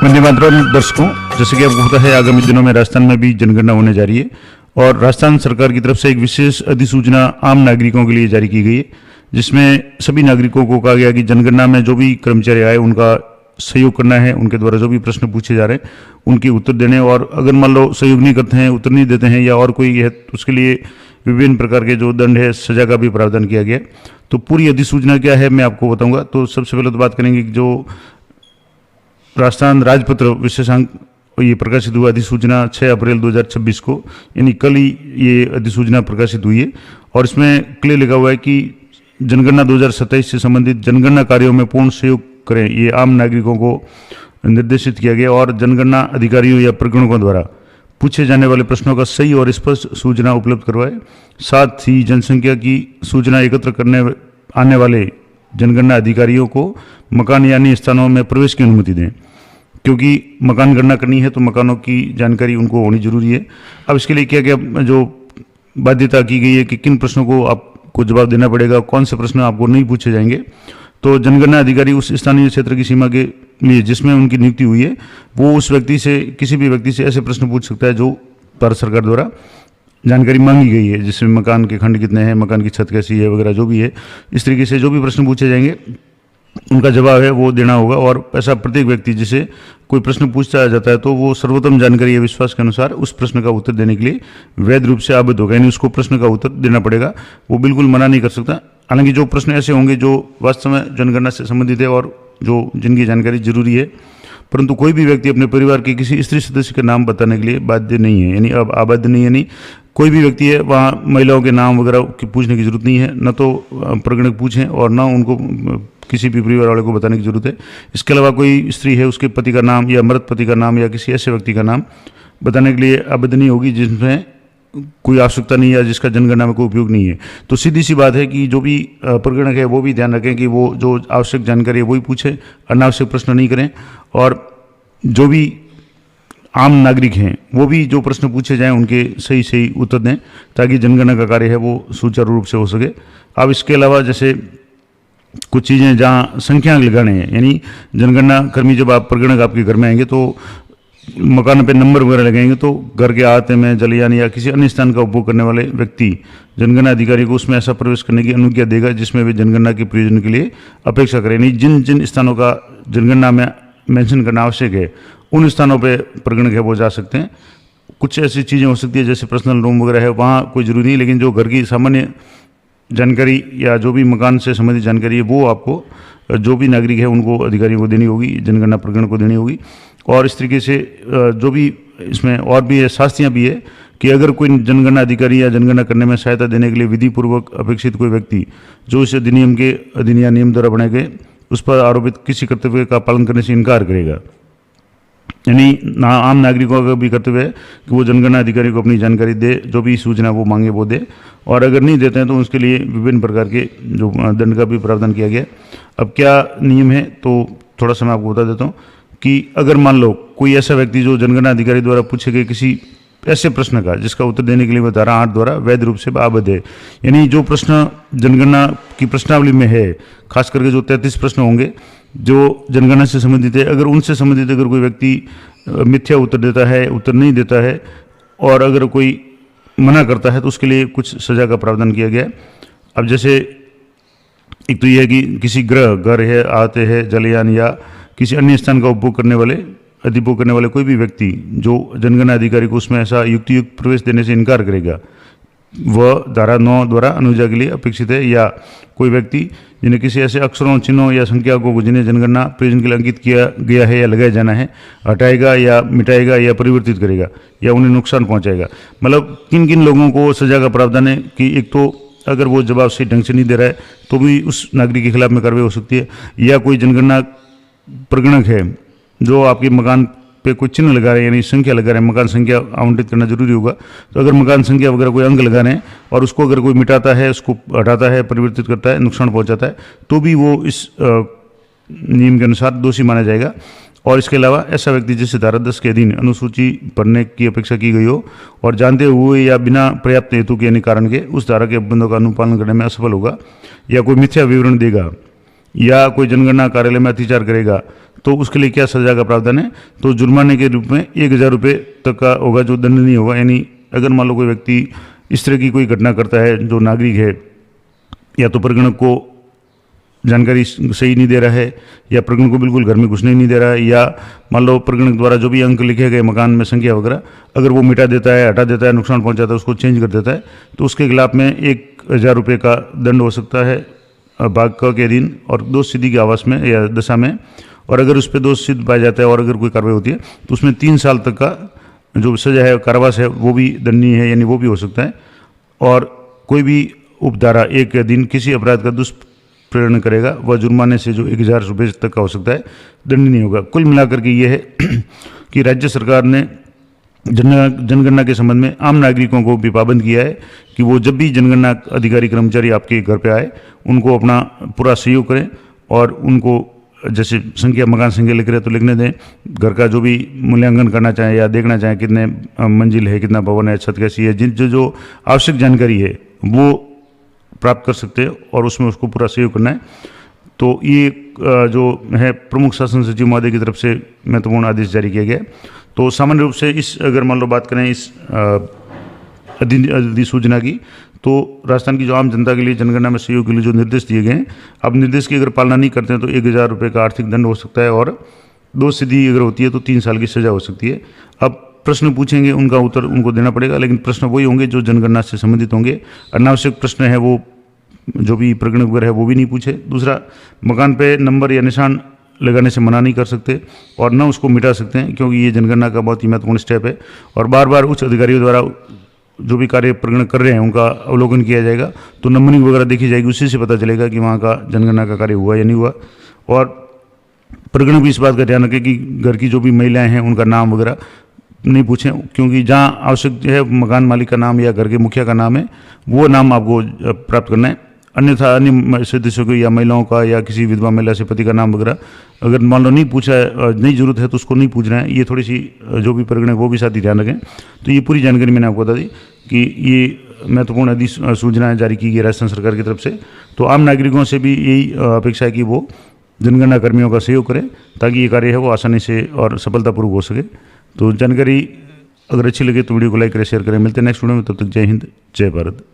वंदे मातरम। दर्शकों, जैसे कि आपको पता है आगामी दिनों में राजस्थान में भी जनगणना होने जा रही है और राजस्थान सरकार की तरफ से एक विशेष अधिसूचना आम नागरिकों के लिए जारी की गई है, जिसमें सभी नागरिकों को कहा गया कि जनगणना में जो भी कर्मचारी आए उनका सहयोग करना है, उनके द्वारा जो भी प्रश्न पूछे जा रहे हैं उनके उत्तर देने, और अगर मान लो सहयोग नहीं करते हैं, उत्तर नहीं देते हैं या और कोई है तो उसके लिए विभिन्न प्रकार के जो दंड है, सजा का भी प्रावधान किया गया है। तो पूरी अधिसूचना क्या है मैं आपको बताऊंगा। तो सबसे पहले तो बात करेंगे कि जो राजस्थान राजपत्र विशेषांक ये प्रकाशित हुआ अधिसूचना 6 अप्रैल 2026 को, यानी कल ही ये अधिसूचना प्रकाशित हुई है और इसमें क्लियर लिखा हुआ है कि जनगणना 2027 से संबंधित जनगणना कार्यों में पूर्ण सहयोग करें, ये आम नागरिकों को निर्देशित किया गया और जनगणना अधिकारियों या प्रगणकों द्वारा पूछे जाने वाले प्रश्नों का सही और स्पष्ट सूचना उपलब्ध करवाए। साथ ही जनसंख्या की सूचना एकत्र करने आने वाले जनगणना अधिकारियों को मकान या अन्य स्थानों में प्रवेश की अनुमति दें, क्योंकि मकान गणना करनी है तो मकानों की जानकारी उनको होनी जरूरी है। अब इसके लिए क्या क्या जो बाध्यता की गई है कि किन प्रश्नों को आपको जवाब देना पड़ेगा, कौन से प्रश्न आपको नहीं पूछे जाएंगे। तो जनगणना अधिकारी उस स्थानीय क्षेत्र की सीमा के लिए जिसमें उनकी नियुक्ति हुई है वो उस व्यक्ति से, किसी भी व्यक्ति से ऐसे प्रश्न पूछ सकता है जो भारत सरकार द्वारा जानकारी मांगी गई है, जिसमें मकान के खंड कितने हैं, मकान की छत कैसी है वगैरह जो भी है। इस तरीके से जो भी प्रश्न पूछे जाएंगे उनका जवाब है वो देना होगा। और ऐसा प्रत्येक व्यक्ति जिसे कोई प्रश्न पूछा जाता है तो वो सर्वोत्तम जानकारी या विश्वास के अनुसार उस प्रश्न का उत्तर देने के लिए वैध रूप से आबद्ध होगा, यानी उसको प्रश्न का उत्तर देना पड़ेगा, वो बिल्कुल मना नहीं कर सकता। हालांकि जो प्रश्न ऐसे होंगे जो वास्तव में जनगणना से संबंधित है और जो जिनकी जानकारी जरूरी है, परंतु कोई भी व्यक्ति अपने परिवार के किसी स्त्री सदस्य का नाम बताने के लिए बाध्य नहीं है, यानी अब आबद्ध नहीं है। नहीं कोई भी व्यक्ति है वहाँ महिलाओं के नाम वगैरह की पूछने की जरूरत नहीं है, न तो प्रगणक पूछें और न उनको किसी भी परिवार वाले को बताने की जरूरत है। इसके अलावा कोई स्त्री है उसके पति का नाम या मृत पति का नाम या किसी ऐसे व्यक्ति का नाम बताने के लिए आबद्ध नहीं होगी जिसमें कोई आवश्यकता नहीं है, जिसका जनगणना में कोई उपयोग नहीं है। तो सीधी सी बात है कि जो भी प्रगणक है वो भी ध्यान रखें कि वो जो आवश्यक जानकारी है वही पूछे, अनावश्यक प्रश्न नहीं करें, और जो भी आम नागरिक हैं वो भी जो प्रश्न पूछे जाएं उनके सही सही उत्तर दें, ताकि जनगणना का कार्य है वो सुचारू रूप से हो सके। अब इसके अलावा जैसे कुछ चीज़ें जहाँ संख्या लगाने हैं, यानी जनगणना कर्मी जब आप प्रगणक आपके घर में आएंगे तो मकान पे नंबर वगैरह लगाएंगे, तो घर के आहते में जलयान या किसी अन्य स्थान का उपभोग करने वाले व्यक्ति जनगणना अधिकारी को उसमें ऐसा प्रवेश करने की अनुज्ञा देगा जिसमें वे जनगणना के प्रयोजन के लिए अपेक्षा करें। नहीं जिन जिन स्थानों का जनगणना में मेंशन करना आवश्यक है उन स्थानों पे प्रगणक है वो जा सकते हैं। कुछ ऐसी चीज़ें हो सकती है जैसे पर्सनल रूम वगैरह है, वहाँ कोई जरूरी नहीं, लेकिन जो घर की सामान्य जानकारी या जो भी मकान से संबंधित जानकारी है वो आपको जो भी नागरिक है उनको अधिकारियों को देनी होगी, जनगणना प्रगणक को देनी होगी। और इस तरीके से जो भी इसमें और भी है, शास्तियाँ भी है कि अगर कोई जनगणना अधिकारी या जनगणना करने में सहायता देने के लिए विधि पूर्वक अपेक्षित कोई व्यक्ति जो इस अधिनियम के अधीन या नियम द्वारा बनाए गए उस पर आरोपित किसी कर्तव्य का पालन करने से इनकार करेगा, यानी आम नागरिकों का भी कर्तव्य है कि वो जनगणना अधिकारी को अपनी जानकारी दे, जो भी सूचना वो मांगे वो दे, और अगर नहीं देते हैं तो उसके लिए विभिन्न प्रकार के जो दंड का भी प्रावधान किया गया। अब क्या नियम है तो थोड़ा सा मैं आपको बता देता हूँ कि अगर मान लो कोई ऐसा व्यक्ति जो जनगणना अधिकारी द्वारा पूछे गए किसी ऐसे प्रश्न का जिसका उत्तर देने के लिए वह धारा 8 द्वारा वैध रूप से आबद्ध है, यानी जो प्रश्न जनगणना की प्रश्नावली में है, खास करके जो 33 प्रश्न होंगे जो जनगणना से संबंधित है, अगर उनसे संबंधित अगर कोई व्यक्ति मिथ्या उत्तर देता है, उत्तर नहीं देता है और अगर कोई मना करता है तो उसके लिए कुछ सजा का प्रावधान किया गया है। अब जैसे एक तो यह है कि किसी घर है, आहते है, जलयान या किसी अन्य स्थान का उपभोग करने वाले, अधिभोग करने वाले कोई भी व्यक्ति जो जनगणना अधिकारी को उसमें ऐसा युक्त प्रवेश देने से इनकार करेगा वह धारा 9 द्वारा अनुज्ञा के लिए अपेक्षित है। या कोई व्यक्ति जिन्हें किसी ऐसे अक्षरों, चिन्हों या संख्याओं को जिन्हें जनगणना प्रयोजन के लिए अंकित किया गया है या लगाया जाना है हटाएगा या मिटाएगा या परिवर्तित करेगा या उन्हें नुकसान पहुंचाएगा। मतलब किन किन लोगों को सजा का प्रावधान है कि एक तो अगर वो जवाब सही ढंग से नहीं दे रहा है तो भी उस नागरिक के खिलाफ में कार्रवाई हो सकती है, या कोई जनगणना प्रगणक है जो आपके मकान पे कोई चिन्ह लगा रहे हैं, यानी संख्या लगा रहे हैं, मकान संख्या आवंटित करना जरूरी होगा, तो अगर मकान संख्या वगैरह कोई अंक लगा रहे हैं और उसको अगर कोई मिटाता है, उसको हटाता है, परिवर्तित करता है, नुकसान पहुंचाता है, तो भी वो इस नियम के अनुसार दोषी माना जाएगा। और इसके अलावा ऐसा व्यक्ति जिससे धारा 10 के अधीन अनुसूची भरने की अपेक्षा की गई हो और जानते हुए या बिना पर्याप्त हेतु के यानी कारण के उस धारा के उपबंधों का अनुपालन करने में असफल होगा, या कोई मिथ्या विवरण देगा या कोई जनगणना कार्यालय में अत्याचार करेगा, तो उसके लिए क्या सजा का प्रावधान है, तो जुर्माने के रूप में 1,000 रुपये तक का होगा जो दंडनीय होगा। यानी अगर मान लो कोई व्यक्ति इस तरह की कोई घटना करता है, जो नागरिक है या तो प्रगणक को जानकारी सही नहीं दे रहा है, या प्रगणक को बिल्कुल घर में घुसने नहीं दे रहा है, या मान लो प्रगणक द्वारा जो भी अंक लिखे गए मकान में संख्या वगैरह अगर वो मिटा देता है, हटा देता है, नुकसान पहुंचाता है, उसको चेंज कर देता है, तो उसके खिलाफ में 1,000 रुपये का दंड हो सकता है भाग क के अधीन और दोष सिद्धि की आवास में या दशा में। और अगर उस पर दोष सिद्ध पाया जाता है और अगर कोई कार्रवाई होती है तो उसमें 3 साल तक का जो सजा है, कारावास है, वो भी दंडनीय है, यानी वो भी हो सकता है। और कोई भी उपधारा 1 के अधीन किसी अपराध का दुष्प्रेरण करेगा वह जुर्माने से जो 1,000 रुपये तक का हो सकता है, दंडनीय होगा। कुल मिलाकर के ये है कि राज्य सरकार ने जनगणना के संबंध में आम नागरिकों को भी पाबंद किया है कि वो जब भी जनगणना अधिकारी कर्मचारी आपके घर पे आए उनको अपना पूरा सहयोग करें और उनको जैसे संख्या मकान संख्या लिख रहे तो लिखने दें, घर का जो भी मूल्यांकन करना चाहें या देखना चाहें कितने मंजिल है, कितना भवन है, छत कैसी है, जिन जो आवश्यक जानकारी है वो प्राप्त कर सकते हैं और उसमें उसको पूरा सहयोग करना है। तो ये जो है प्रमुख शासन सचिव महोदय की तरफ से महत्वपूर्ण आदेश जारी किया गया है। तो सामान्य रूप से इस अगर मान लो बात करें इस अधिसूचना की, तो राजस्थान की जो आम जनता के लिए जनगणना में सहयोग के लिए जो निर्देश दिए गए हैं, अब निर्देश की अगर पालना नहीं करते हैं तो 1,000 रुपये का आर्थिक दंड हो सकता है और दोष सिद्धि अगर होती है तो 3 साल की सजा हो सकती है। अब प्रश्न पूछेंगे, उनका उत्तर उनको देना पड़ेगा, लेकिन प्रश्न वही होंगे जो जनगणना से संबंधित होंगे। अनावश्यक प्रश्न है वो जो भी प्रगणक वगैरह है वो भी नहीं पूछे। दूसरा, मकान पे नंबर या निशान लगाने से मना नहीं कर सकते और न उसको मिटा सकते हैं, क्योंकि ये जनगणना का बहुत ही महत्वपूर्ण स्टेप है। और बार बार उच्च अधिकारियों द्वारा जो भी कार्य प्रगणक कर रहे हैं उनका अवलोकन किया जाएगा, तो नंबरिंग वगैरह देखी जाएगी, उसी से पता चलेगा कि वहाँ का जनगणना का कार्य हुआ या नहीं हुआ। और प्रगणक भी इस बात का ध्यान रखें कि घर की जो भी महिलाएं हैं उनका नाम वगैरह नहीं पूछें, क्योंकि जहाँ आवश्यक है मकान मालिक का नाम या घर के मुखिया का नाम है वो नाम आपको प्राप्त करना है। अन्यथा अन्य सदस्यों को या महिलाओं का या किसी विधवा महिला से पति का नाम वगैरह अगर मान लो नहीं पूछा है, नहीं जरूरत है, तो उसको नहीं पूछना है। ये थोड़ी सी जो भी प्रगणक वो भी साथ ही ध्यान रखें। तो ये पूरी जानकारी मैंने आपको बता दी कि ये महत्वपूर्ण अधिसूचनाएं जारी की गई राजस्थान सरकार की तरफ से। तो आम नागरिकों से भी यही अपेक्षा है कि वो जनगणना कर्मियों का सहयोग करें ताकि ये कार्य है वो आसानी से और सफलतापूर्वक हो सके। तो जानकारी अगर अच्छी लगे तो वीडियो को लाइक करें, शेयर करें। मिलते हैं नेक्स्ट वीडियो में, तब तक जय हिंद, जय भारत।